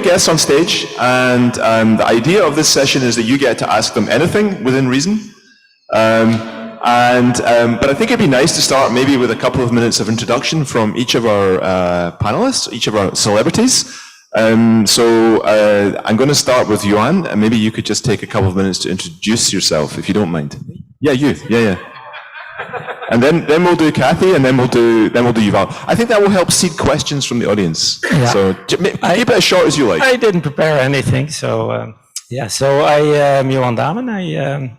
guests on stage, and the idea of this session is that you get to ask them anything within reason. But I think it'd be nice to start maybe with a couple of minutes of introduction from each of our panelists, each of our celebrities. So I'm going to start with Joan, and maybe you could just take a couple of minutes to introduce yourself, if you don't mind. Yeah, you. Yeah. And then we'll do Cathie, and then we'll do Yuval. I think that will help seed questions from the audience. Yeah. So keep it as short as you like. I didn't prepare anything, so yeah. So I am Joan Daemen. I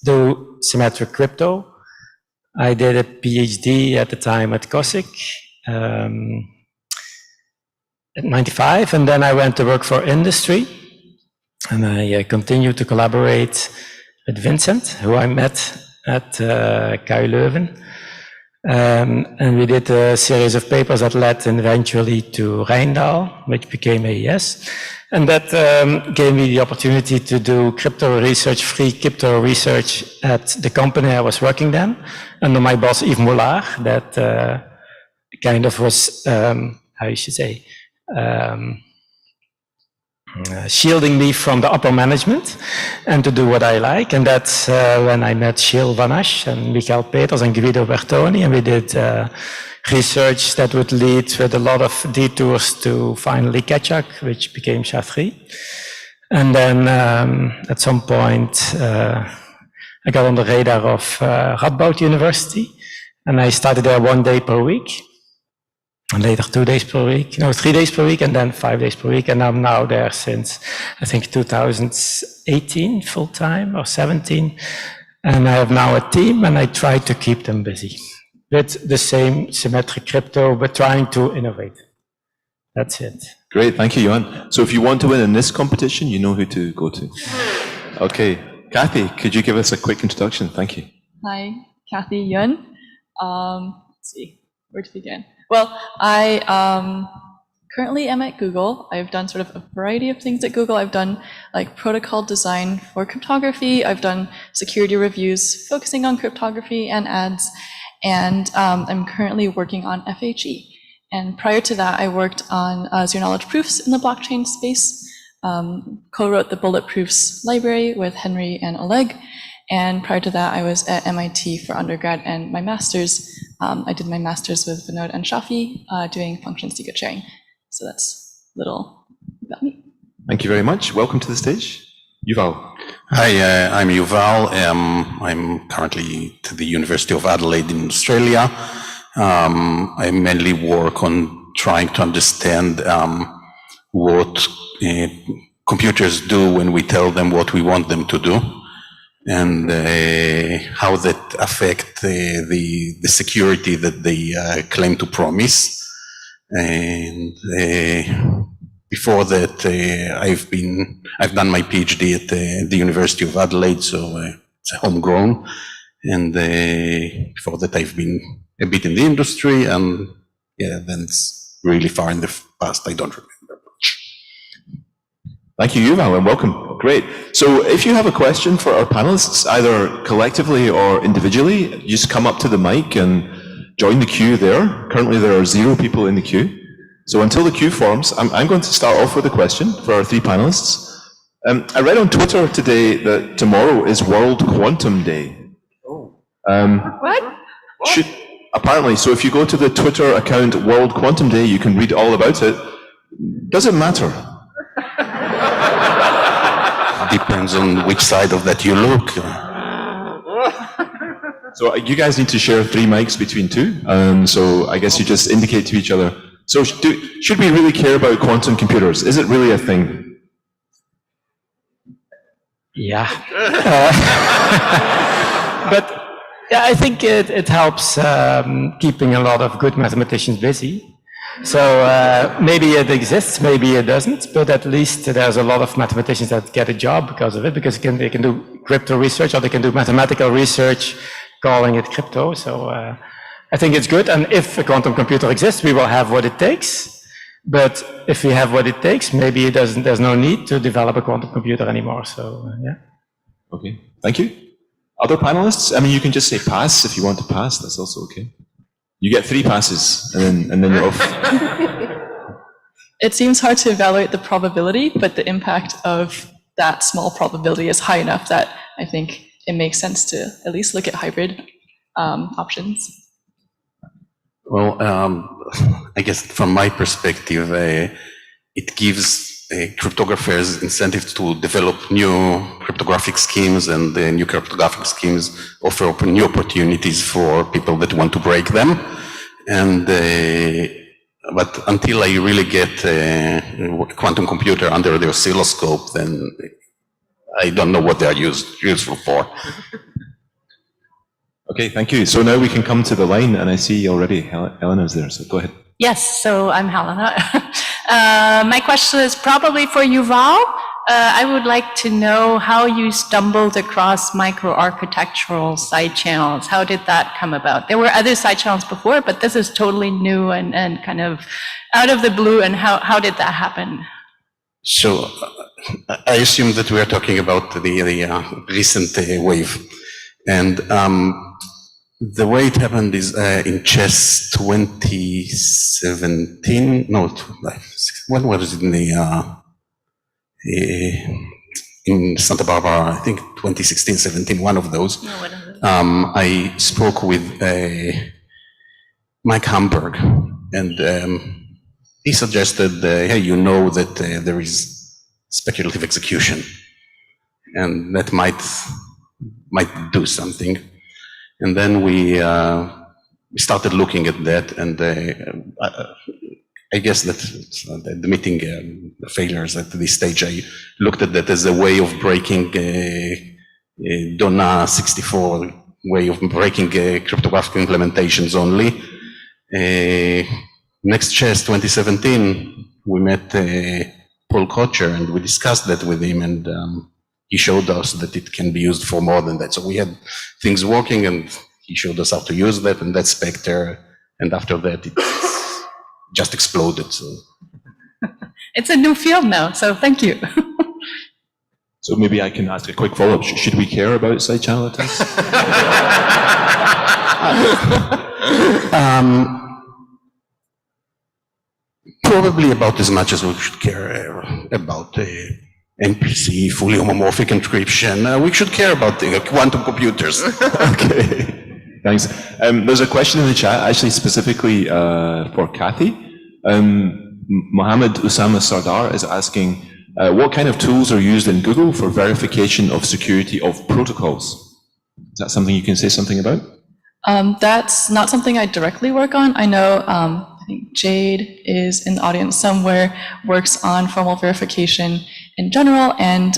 do symmetric crypto. I did a PhD at the time at COSIC at 95, and then I went to work for industry, and I continued to collaborate with Vincent, who I met at KU Leuven. And we did a series of papers that led eventually to Rijndael, which became AES. And that gave me the opportunity to do crypto research, free crypto research at the company I was working then, under my boss Yves Moulard, that kind of was, how you should say, shielding me from the upper management and to do what I like. And that's when I met Gilles Van Asch and Michael Peters and Guido Bertoni, and we did research that would lead with a lot of detours to finally Ketchak, which became SHA-3. And then at some point I got on the radar of Radboud University, and I started there 1 day per week. And later 2 days per week, no, 3 days per week, and then 5 days per week. And I'm now there since, I think, 2018 full time or 17. And I have now a team, and I try to keep them busy with the same symmetric crypto, but trying to innovate. That's it. Great, thank you, Johan. So if you want to win in this competition, you know who to go to. Okay, Cathie, could you give us a quick introduction? Thank you. Hi, Cathie Yun. Let's see, where to begin? Well, I currently am at Google. I've done sort of a variety of things at Google. I've done like protocol design for cryptography. I've done security reviews focusing on cryptography and ads. And I'm currently working on FHE. And prior to that, I worked on zero knowledge proofs in the blockchain space, co-wrote the Bulletproofs library with Henry and Oleg. And prior to that, I was at MIT for undergrad and my master's. I did my master's with Vinod and Shafi doing function secret sharing. So that's a little about me. Thank you very much. Welcome to the stage. Yuval. Hi, I'm Yuval. I'm currently to the University of Adelaide in Australia. I mainly work on trying to understand what computers do when we tell them what we want them to do, and how that affect the security that they claim to promise. And before that, I've done my PhD at the University of Adelaide, so it's homegrown. And before that, I've been a bit in the industry, and yeah, then it's really far in the past. I don't remember much. Thank you, Yuval, and welcome. Great. So if you have a question for our panelists, either collectively or individually, just come up to the mic and join the queue there. Currently, there are 0 people in the queue. So until the queue forms, I'm going to start off with a question for our 3 panelists. I read on Twitter today that tomorrow is World Quantum Day. What? Apparently, so if you go to the Twitter account World Quantum Day, you can read all about it. Does it matter? Depends on which side of that you look. So you guys need to share 3 mics between 2. So I guess you just indicate to each other. So should we really care about quantum computers? Is it really a thing? Yeah. But yeah, I think it helps keeping a lot of good mathematicians busy. So maybe it exists, maybe it doesn't, but at least there's a lot of mathematicians that get a job because of it, because they can do crypto research, or they can do mathematical research calling it crypto. So I think it's good, and if a quantum computer exists, we will have what it takes. But if we have what it takes, maybe there's no need to develop a quantum computer anymore. So yeah. Okay, thank you. Other panelists? I mean, you can just say pass if you want to pass. That's also okay. You get 3 passes, and then you're off. it seems hard to evaluate the probability, but the impact of that small probability is high enough that I think it makes sense to at least look at hybrid options. Well, I guess from my perspective, it gives cryptographers incentive to develop new cryptographic schemes, and the new cryptographic schemes offer new opportunities for people that want to break them. And but until I really get a quantum computer under the oscilloscope, then I don't know what they are useful for. Okay, thank you. So now we can come to the line, and I see already Helena's there, so go ahead. Yes, so I'm Helena. My question is probably for Yuval. I would like to know how you stumbled across microarchitectural side channels. How did that come about? There were other side channels before, but this is totally new and kind of out of the blue, and how did that happen? So I assume that we are talking about the recent wave. And the way it happened is in chess 2017, no, when was it in Santa Barbara, I think 2016, 17, one of those. No, what is it? I spoke with Mike Hamburg, and he suggested, hey, you know that there is speculative execution, and that might do something. And then we started looking at that, and I guess that the meeting failures at this stage, I looked at that as a way of breaking Donna 64 way of breaking cryptographic implementations only. Next Chess 2017, we met Paul Kocher, and we discussed that with him, and he showed us that it can be used for more than that. So we had things working, and he showed us how to use that, and that's Spectre, and after that it just exploded. So It's a new field now, so thank you. So maybe I can ask a quick follow-up. Should we care about side channel attacks? Probably about as much as we should care about MPC, fully homomorphic encryption. We should care about quantum computers. Okay, thanks. There's a question in the chat, actually specifically for Cathie. Mohammed Usama Sardar is asking, what kind of tools are used in Google for verification of security of protocols? Is that something you can say something about? That's not something I directly work on. I know, I think Jade is in the audience somewhere, works on formal verification in general, and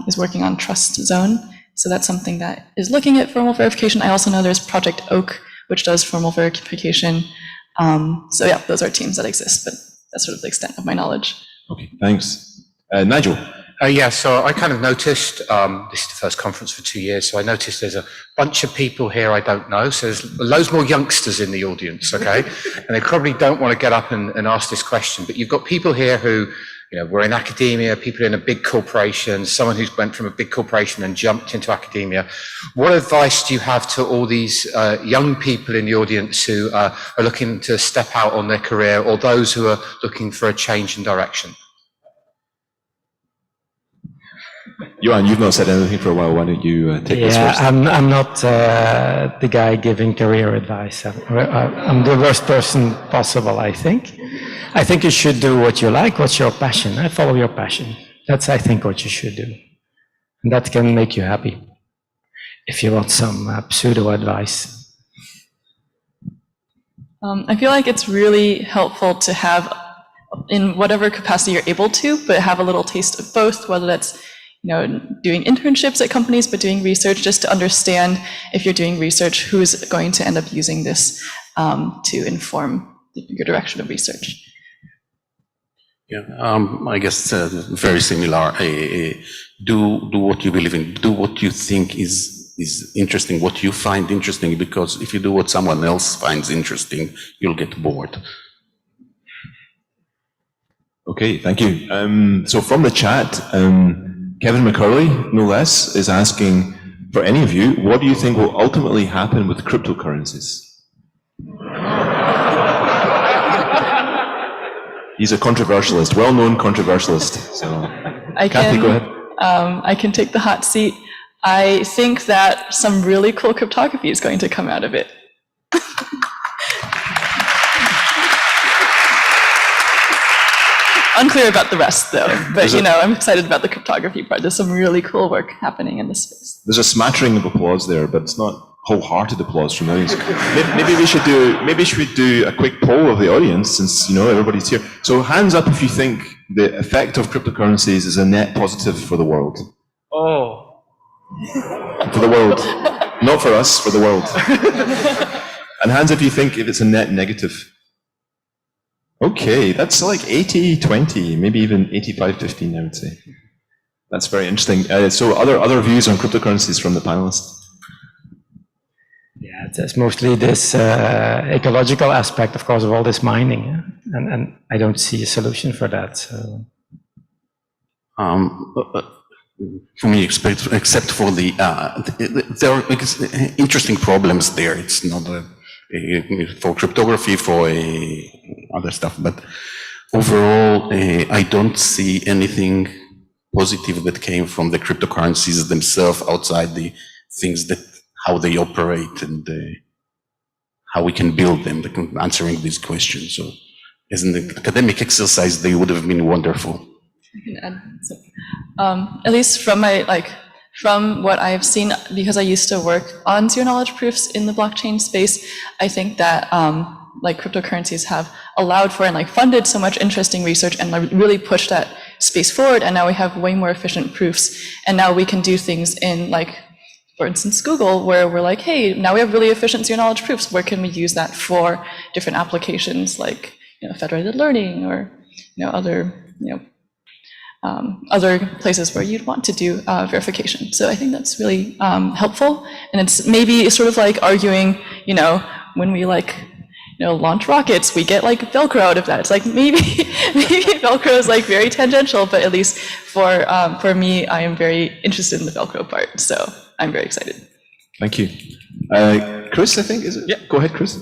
is working on Trust Zone. So that's something that is looking at formal verification. I also know there's Project Oak, which does formal verification. So yeah, those are teams that exist, but that's sort of the extent of my knowledge. Okay, thanks. Nigel? Yeah, so I kind of noticed, this is the first conference for 2 years, so I noticed there's a bunch of people here I don't know, so there's loads more youngsters in the audience, okay? And they probably don't want to get up and ask this question, but you've got people here who, you know, were in academia, people in a big corporation, someone who's went from a big corporation and jumped into academia. What advice do you have to all these young people in the audience who are looking to step out on their career, or those who are looking for a change in direction? Johan, you've not said anything for a while. Why don't you take this first? I'm not the guy giving career advice. I'm the worst person possible, I think. I think you should do what you like, what's your passion. Follow your passion. That's, I think, what you should do. And that can make you happy, if you want some pseudo advice. I feel like it's really helpful to have, in whatever capacity you're able to, but have a little taste of both, whether that's doing internships at companies, but doing research, just to understand if you're doing research, who's going to end up using this to inform your direction of research. Yeah, I guess very similar. Do what you believe in. Do what you think is interesting, what you find interesting, because if you do what someone else finds interesting, you'll get bored. Okay, thank you. So from the chat, Kevin McCurley, no less, is asking, for any of you, what do you think will ultimately happen with cryptocurrencies? He's a controversialist, well-known controversialist. So, Cathie, go ahead. I can take the hot seat. I think that some really cool cryptography is going to come out of it. Unclear about the rest, though. But, I'm excited about the cryptography part. There's some really cool work happening in this space. There's a smattering of applause there, but it's not wholehearted applause from the audience. Maybe we should do a quick poll of the audience, since everybody's here. So hands up if you think the effect of cryptocurrencies is a net positive for the world. Oh. For the world, not for us, for the world. And hands if you think if it's a net negative. Okay, that's like 80-20, maybe even 85-15, I would say. That's very interesting. So other views on cryptocurrencies from the panelists? Yeah, it's mostly this ecological aspect, of course, of all this mining, yeah? and I don't see a solution for that. So. For me, except for there are interesting problems there. It's not for cryptography, for other stuff, but overall, I don't see anything positive that came from the cryptocurrencies themselves outside the things that how they operate and how we can build them, answering these questions. So as an academic exercise, they would have been wonderful. I can add something. At least from from what I've seen, because I used to work on zero-knowledge proofs in the blockchain space, I think that cryptocurrencies have allowed for and funded so much interesting research and really pushed that space forward. And now we have way more efficient proofs. And now we can do things in for instance, Google, where we're like, hey, now we have really efficient zero-knowledge proofs. Where can we use that for different applications like federated learning or other places where you'd want to do verification. So I think that's really helpful. And it's maybe sort of like arguing, when we launch rockets, we get Velcro out of that. It's like maybe Velcro is very tangential, but at least for me, I am very interested in the Velcro part. So I'm very excited. Thank you. Chris, I think, is it? Yeah. Go ahead, Chris.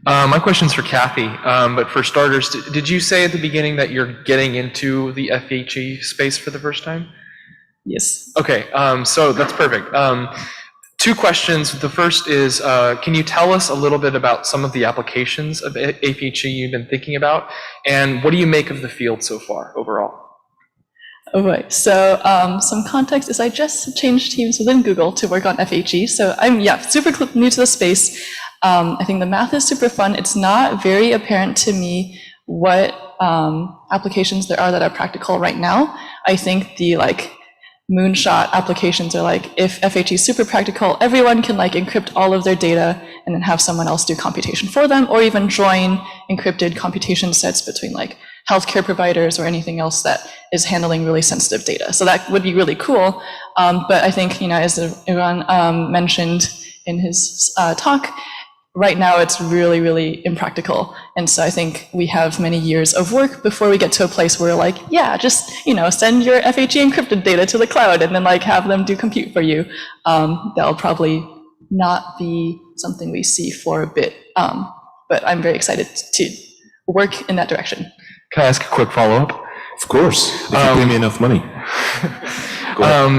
My question's for Cathie, but for starters, did you say at the beginning that you're getting into the FHE space for the first time? Yes. Okay, so that's perfect. Two questions. The first is, can you tell us a little bit about some of the applications of FHE you've been thinking about, and what do you make of the field so far overall? All right, so some context is I just changed teams within Google to work on FHE, so I'm super new to the space. I think the math is super fun. It's not very apparent to me what applications there are that are practical right now. I think the moonshot applications are if FHE is super practical, everyone can encrypt all of their data and then have someone else do computation for them, or even join encrypted computation sets between healthcare providers or anything else that is handling really sensitive data. So that would be really cool. But I think, as Yuval mentioned in his talk, right now it's really, really impractical. And so I think we have many years of work before we get to a place where we're just, send your FHE encrypted data to the cloud and then have them do compute for you. That'll probably not be something we see for a bit. But I'm very excited to work in that direction. Can I ask a quick follow-up? Of course, if you pay me enough money.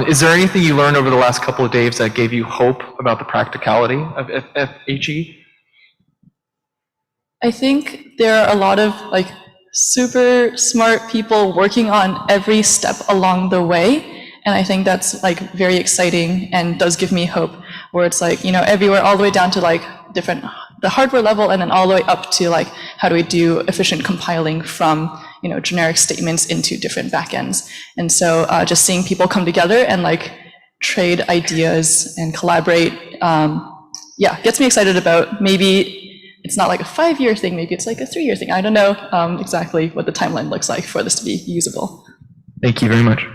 Is there anything you learned over the last couple of days that gave you hope about the practicality of FHE? I think there are a lot of super smart people working on every step along the way. And I think that's very exciting and does give me hope, where it's everywhere, all the way down to the hardware level, and then all the way up to how do we do efficient compiling from generic statements into different backends. And so just seeing people come together and trade ideas and collaborate, gets me excited about maybe it's not a 5-year thing, maybe it's a 3-year thing. I don't know exactly what the timeline looks like for this to be usable. Thank you very much.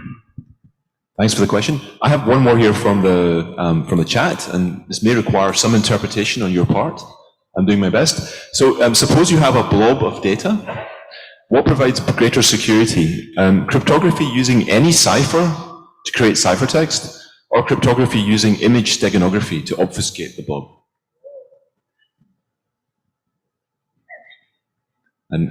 Thanks for the question. I have one more here from the chat, and this may require some interpretation on your part. I'm doing my best. So suppose you have a blob of data. What provides greater security? Cryptography using any cipher to create ciphertext, or cryptography using image steganography to obfuscate the blob? And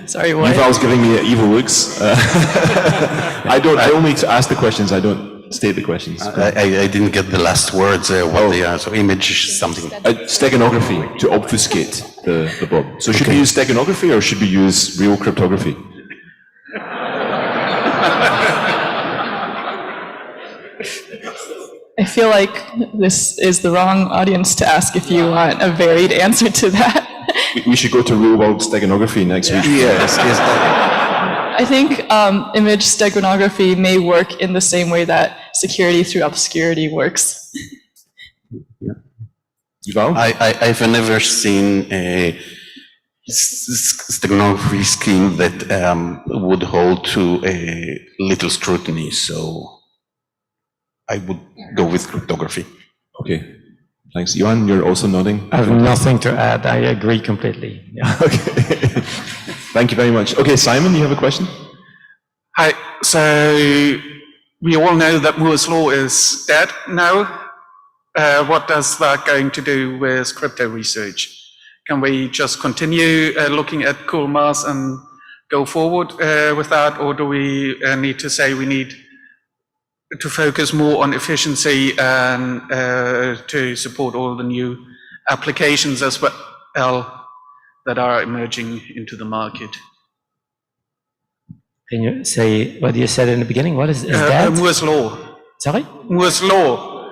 Sorry, what? Yuval's giving me evil looks. I only ask the questions, I don't state the questions. I didn't get the last words, what they are, so image something. Steganography, to obfuscate the Bob. So should we use steganography or should we use real cryptography? I feel like this is the wrong audience to ask if you want a varied answer to that. We should go to real world steganography next week. Yes, yes. I think image steganography may work in the same way that security through obscurity works. Yuval? I've never seen a steganography scheme that would hold to a little scrutiny, so I would go with cryptography. Okay, thanks. Johan, you're also nodding? I have nothing to add. I agree completely. Yeah. Okay. Thank you very much. Okay, Simon, you have a question? Hi. So we all know that Moore's law is dead now. What does that going to do with crypto research? Can we just continue looking at cool mass and go forward with that, or do we need to say we need to focus more on efficiency and to support all the new applications as well that are emerging into the market? Can you say what you said in the beginning? What is that? Moore's law. Sorry? Moore's law.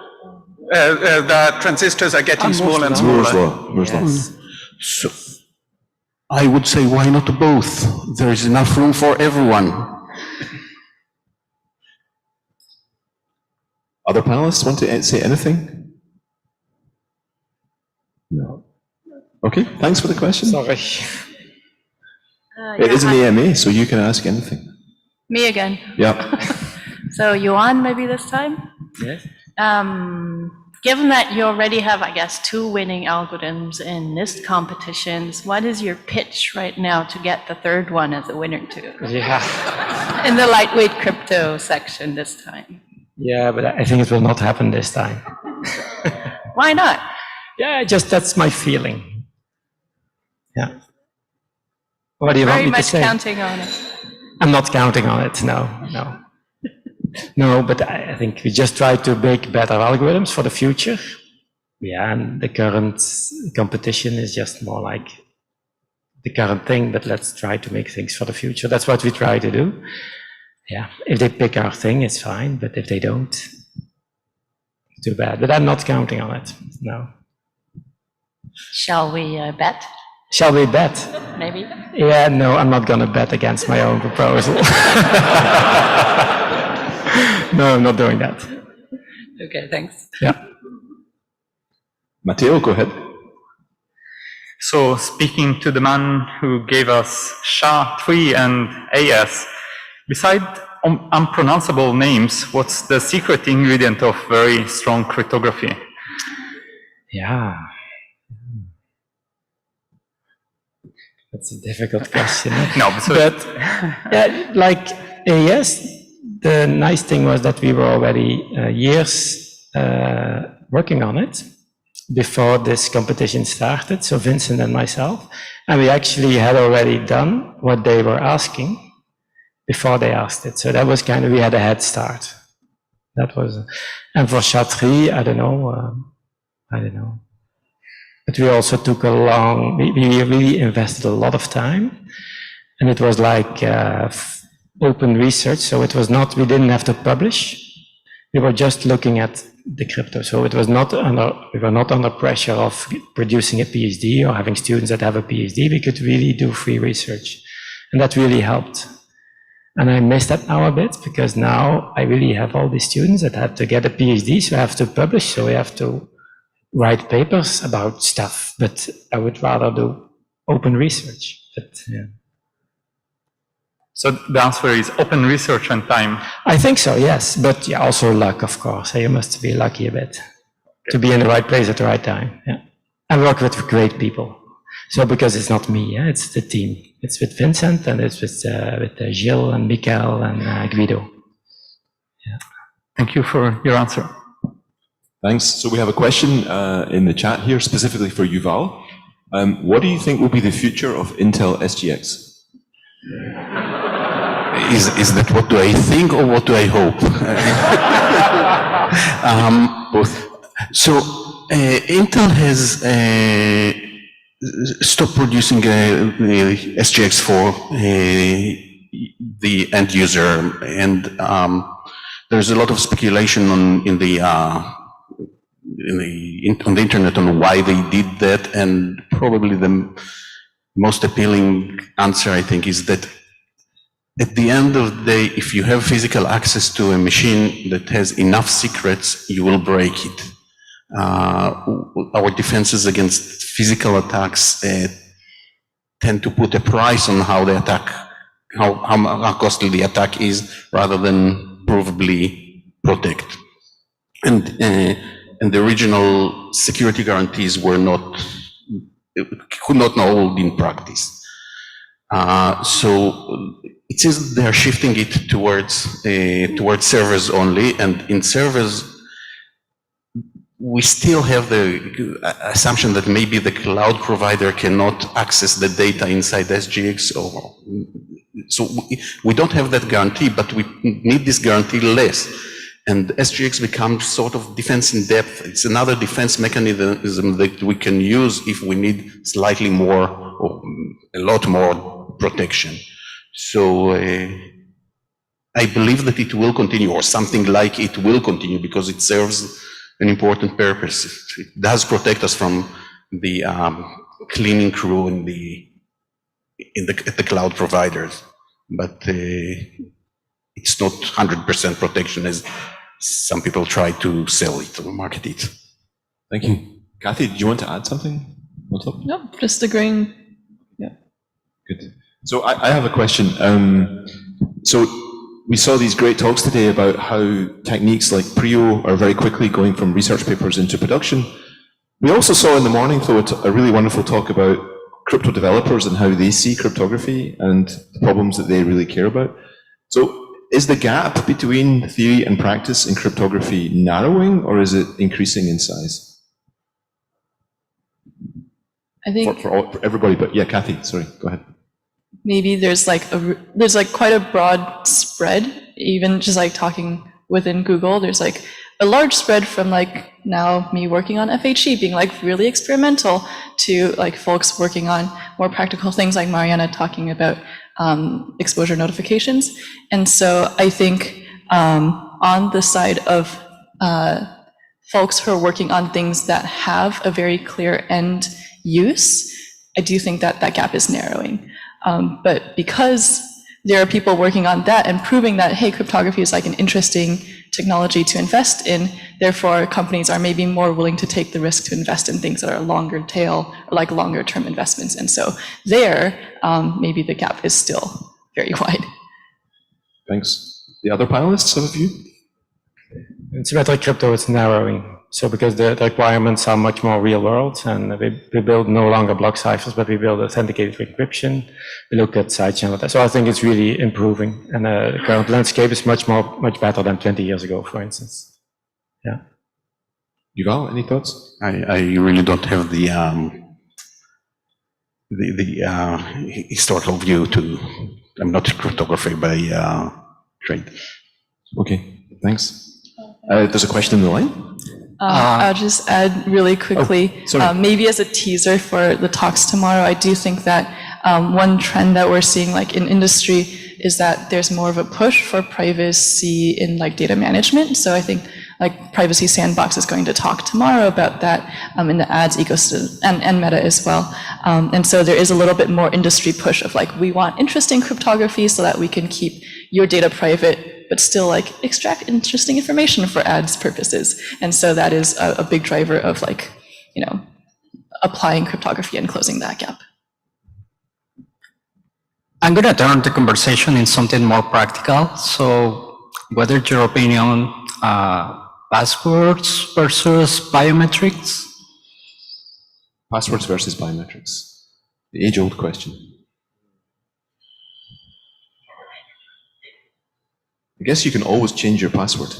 The transistors are getting smaller and smaller. Moore's law. So I would say, why not both? There is enough room for everyone. Other panelists want to say anything? No. Okay, thanks for the question. Sorry. It is an AMA, so you can ask anything. Me again. Yeah. So Yuan, maybe this time? Yes. Given that you already have, I guess, 2 winning algorithms in NIST competitions, what is your pitch right now to get the 3rd one as a winner too? Yeah. In the lightweight crypto section this time. Yeah, but I think it will not happen this time. Why not? Yeah, just that's my feeling. Yeah. What do you want Very me to much say? counting on it. I'm not counting on it, no. No, but I think we just try to make better algorithms for the future. Yeah, and the current competition is just more like the current thing, but let's try to make things for the future. That's what we try to do. Yeah, if they pick our thing, it's fine, but if they don't, too bad. But I'm not counting on it, no. Shall we bet? Shall we bet? Maybe. Yeah, no, I'm not gonna bet against my own proposal. No, I'm not doing that. Okay, thanks. Yeah. Matteo, go ahead. So speaking to the man who gave us SHA-3 and AS, beside unpronounceable names, what's the secret ingredient of very strong cryptography? Yeah. That's a difficult question. No, but yeah, like AS, the nice thing was that we were already years working on it before this competition started, so Vincent and myself, and we actually had already done what they were asking before they asked it. So that was kind of, we had a head start. That was, and for SHA-3, I don't know. But we also took we really invested a lot of time, and it was like open research, so it was not, we didn't have to publish. We were just looking at the crypto, so it was not we were not under pressure of producing a PhD or having students that have a PhD. We could really do free research, and that really helped. And I miss that now a bit, because now I really have all these students that have to get a PhD, so I have to publish, so we have to write papers about stuff, but I would rather do open research. But, yeah. So the answer is open research and time. I think so, yes, but yeah, also luck, of course. You must be lucky a bit to be in the right place at the right time. Yeah. And work with great people. So because it's not me, yeah, it's the team. It's with Vincent, and it's with Gilles and Mikael and Guido. Yeah. Thank you for your answer. Thanks. So we have a question in the chat here, specifically for Yuval. What do you think will be the future of Intel SGX? Is that what do I think or what do I hope? Both. So Intel has stopped producing SGX for the end user, and there's a lot of speculation on the internet on why they did that, and probably the most appealing answer, I think, is that at the end of the day, if you have physical access to a machine that has enough secrets, you will break it. Our defenses against physical attacks tend to put a price on how the attack, how costly the attack is, rather than provably protect. And the original security guarantees were could not hold in practice. So it seems they are shifting it towards servers only, and in servers, we still have the assumption that maybe the cloud provider cannot access the data inside SGX, so we don't have that guarantee, but we need this guarantee less. And SGX becomes sort of defense in depth. It's another defense mechanism that we can use if we need slightly more or a lot more protection. So I believe that it will continue, or something like it will continue, because it serves an important purpose. It does protect us from the cleaning crew at the cloud providers, but it's not 100% protection as some people try to sell it or market it. Thank you. Cathie, do you want to add something on top? No, just agreeing. Yeah. Good. So I have a question. So we saw these great talks today about how techniques like PRIO are very quickly going from research papers into production. We also saw in the morning, though, a really wonderful talk about crypto developers and how they see cryptography and the problems that they really care about. So is the gap between theory and practice in cryptography narrowing, or is it increasing in size? I think For everybody, but yeah, Cathie, sorry, go ahead. maybe there's like quite a broad spread, even just like talking within Google, there's like a large spread from like now me working on FHE being like really experimental to like folks working on more practical things like Mariana talking about exposure notifications. And so I think on the side of folks who are working on things that have a very clear end use, I do think that that gap is narrowing. But because there are people working on that and proving that, hey, cryptography is like an interesting technology to invest in, therefore companies are maybe more willing to take the risk to invest in things that are longer tail or like longer term investments. And so there, maybe the gap is still very wide. Thanks. The other panelists, have a view? In symmetric crypto, it's narrowing. So because the requirements are much more real world, and we build no longer block ciphers, but we build authenticated encryption. We look at side channel. So I think it's really improving, and the current landscape is much better than 20 years ago, for instance. Yeah. Yuval, any thoughts? I really don't have the historical view to. I'm not a cryptographer by trade. Okay, thanks. There's a question in the line. I'll just add really quickly, maybe as a teaser for the talks tomorrow, I do think that one trend that we're seeing like in industry is that there's more of a push for privacy in like data management. So I think like Privacy Sandbox is going to talk tomorrow about that in the ads ecosystem and Meta as well. And so there is a little bit more industry push of like, we want interesting cryptography so that we can keep your data private, but still like extract interesting information for ads purposes. And so that is a big driver of like, you know, applying cryptography and closing that gap. I'm going to turn the conversation in something more practical. So whether your opinion, passwords versus biometrics? Passwords versus biometrics. The age-old question. I guess you can always change your password.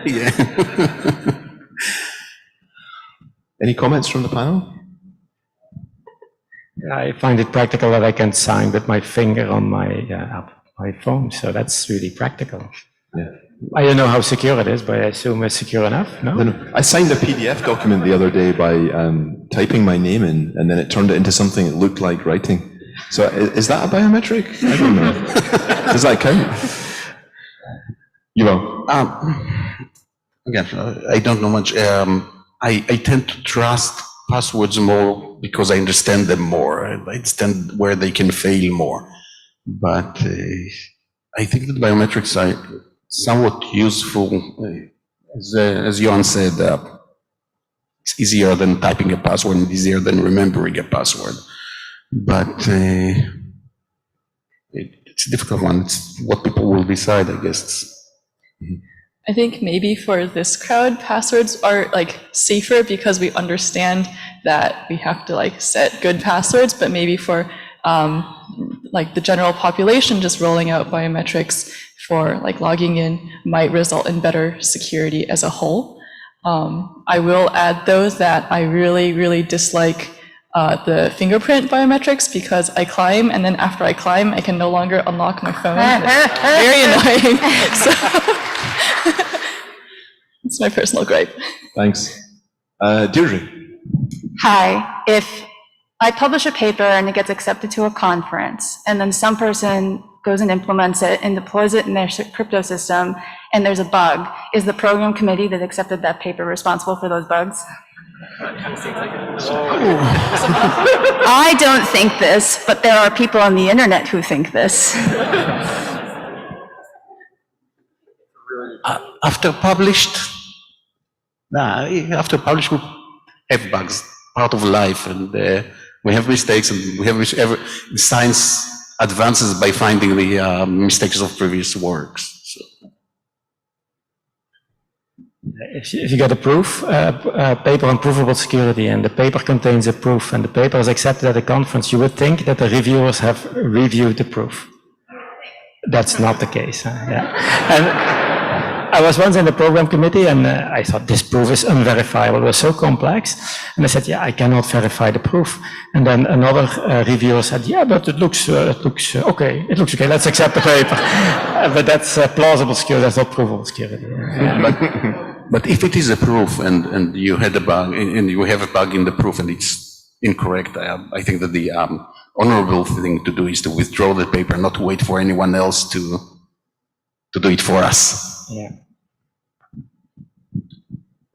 Yeah. Any comments from the panel? I find it practical that I can sign with my finger on my phone, so that's really practical. Yeah. I don't know how secure it is, but I assume it's secure enough, no? I signed a PDF document the other day by typing my name in, and then it turned it into something that looked like writing. So is that a biometric? I don't know. Does that count? Yuval? Again, I don't know much. I tend to trust passwords more because I understand them more. I understand where they can fail more. But I think that biometrics are somewhat useful. As Johan said, it's easier than typing a password and easier than remembering a password. But it's a difficult one. It's what people will decide, I guess. I think maybe for this crowd, passwords are like safer because we understand that we have to like set good passwords, but maybe for like the general population, just rolling out biometrics for like logging in might result in better security as a whole. I will add though that I really, really dislike the fingerprint biometrics because I climb, and then after I climb, I can no longer unlock my phone. It's very annoying. So it's my personal gripe. Thanks. Deirdre? Hi. If I publish a paper and it gets accepted to a conference, and then some person goes and implements it and deploys it in their crypto system, and there's a bug, is the program committee that accepted that paper responsible for those bugs? I don't think this, but there are people on the internet who think this. After published, we have bugs, part of life, and we have mistakes, and we have science advances by finding the mistakes of previous works. So. If you get a proof, paper on provable security, and the paper contains a proof, and the paper is accepted at a conference, you would think that the reviewers have reviewed the proof. That's not the case. Yeah. And I was once in the program committee, and I thought this proof is unverifiable. It was so complex. And I said, yeah, I cannot verify the proof. And then another reviewer said, yeah, but it looks okay. It looks okay. Let's accept the paper. But that's plausible security. That's not provable security. But if it is a proof and you had a bug, and you have a bug in the proof and it's incorrect, I think that the honorable thing to do is to withdraw the paper, not to wait for anyone else to do it for us. Yeah.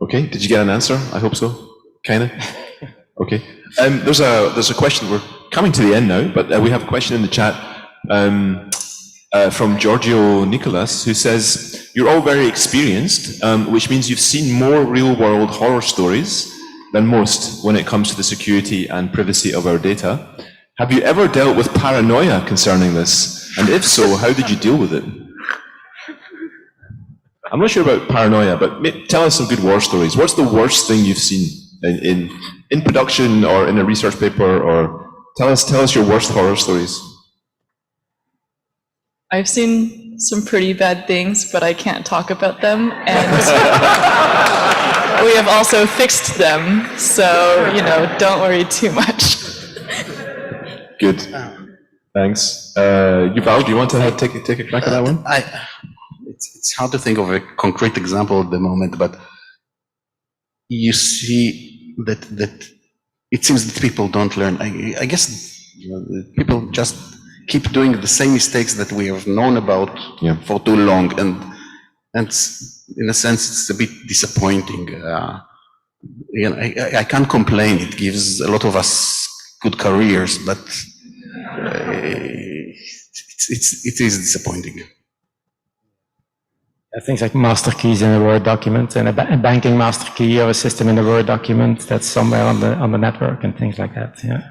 Okay, did you get an answer? I hope so. Kinda? Okay. There's a question. We're coming to the end now, but we have a question in the chat from Giorgio Nicolas, who says, you're all very experienced, which means you've seen more real-world horror stories than most when it comes to the security and privacy of our data. Have you ever dealt with paranoia concerning this? And if so, how did you deal with it? I'm not sure about paranoia, but tell us some good war stories. What's the worst thing you've seen in production or in a research paper? Or tell us your worst horror stories. I've seen some pretty bad things, but I can't talk about them. And we have also fixed them, so don't worry too much. Good. Thanks. Yuval, do you want to take a crack at that one? It's hard to think of a concrete example at the moment, but you see that it seems that people don't learn. I guess people just keep doing the same mistakes that we have known about for too long, and in a sense it's a bit disappointing. I can't complain. It gives a lot of us good careers, but it is disappointing. Things like master keys in a Word document, and a banking master key or a system in a Word document that's somewhere on the network, and things like that. Yeah.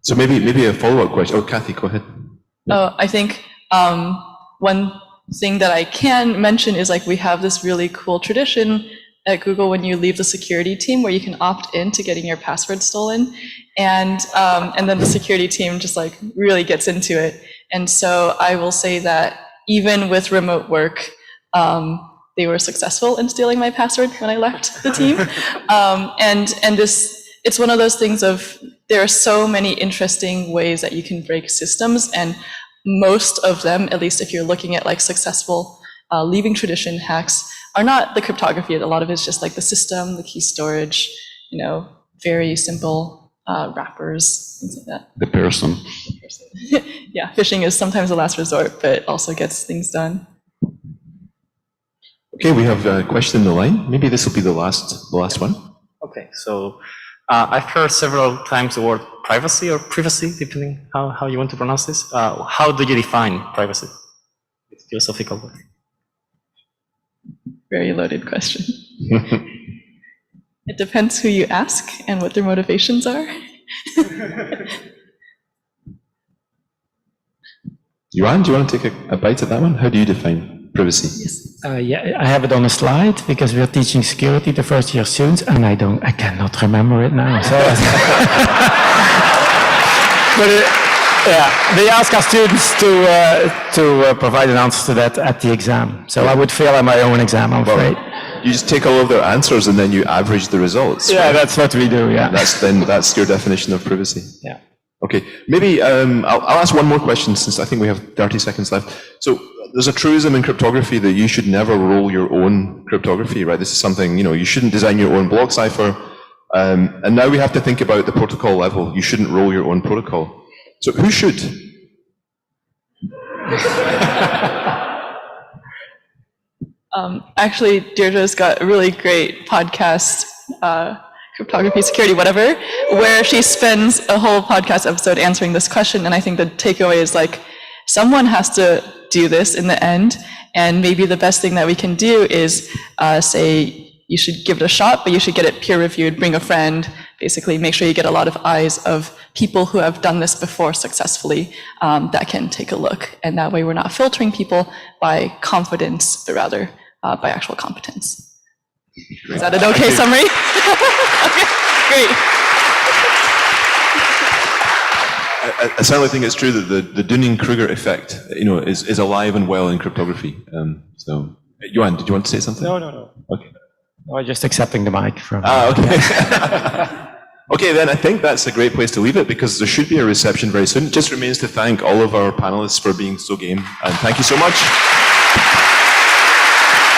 So maybe a follow-up question. Oh, Cathie, go ahead. I think one thing that I can mention is like we have this really cool tradition at Google when you leave the security team where you can opt in to getting your password stolen, and then the security team just like really gets into it. And so I will say that even with remote work, they were successful in stealing my password when I left the team. And this it's one of those things of, there are so many interesting ways that you can break systems, and most of them, at least if you're looking at like successful leaving tradition hacks, are not the cryptography. A lot of it's just like the system, the key storage, very simple wrappers, things like that. The person. Yeah, phishing is sometimes the last resort, but also gets things done. Okay, we have a question in the line. Maybe this will be the last one. Okay, so I've heard several times the word privacy or privacy, depending how you want to pronounce this. How do you define privacy? It's philosophical. Very loaded question. It depends who you ask and what their motivations are. Yuan, do you want to take a bite at that one? How do you define privacy? Yes. Yeah, I have it on a slide because we're teaching security the first year students, and I cannot remember it now. So, but they ask our students to provide an answer to that at the exam. So I would fail at my own exam, I'm afraid. You just take all of their answers and then you average the results. Yeah, right? that's what we do. Yeah. That's your definition of privacy. Yeah. Okay, maybe I'll ask one more question since I think we have 30 seconds left. So there's a truism in cryptography that you should never roll your own cryptography, right? This is something, you shouldn't design your own block cipher. And now we have to think about the protocol level. You shouldn't roll your own protocol. So who should? Actually, Deirdre's got a really great podcast, Cryptography, Security, whatever, where she spends a whole podcast episode answering this question. And I think the takeaway is like, someone has to do this in the end. And maybe the best thing that we can do is say you should give it a shot, but you should get it peer reviewed, bring a friend, basically make sure you get a lot of eyes of people who have done this before successfully that can take a look. And that way we're not filtering people by confidence, but rather by actual competence. Is that an okay summary? Okay, great. I certainly think it's true that the Dunning-Kruger effect, is alive and well in cryptography. So, Johan, did you want to say something? No. Okay. I was just accepting the mic from. Okay. Okay, then I think that's a great place to leave it because there should be a reception very soon. It just remains to thank all of our panelists for being so game, and thank you so much.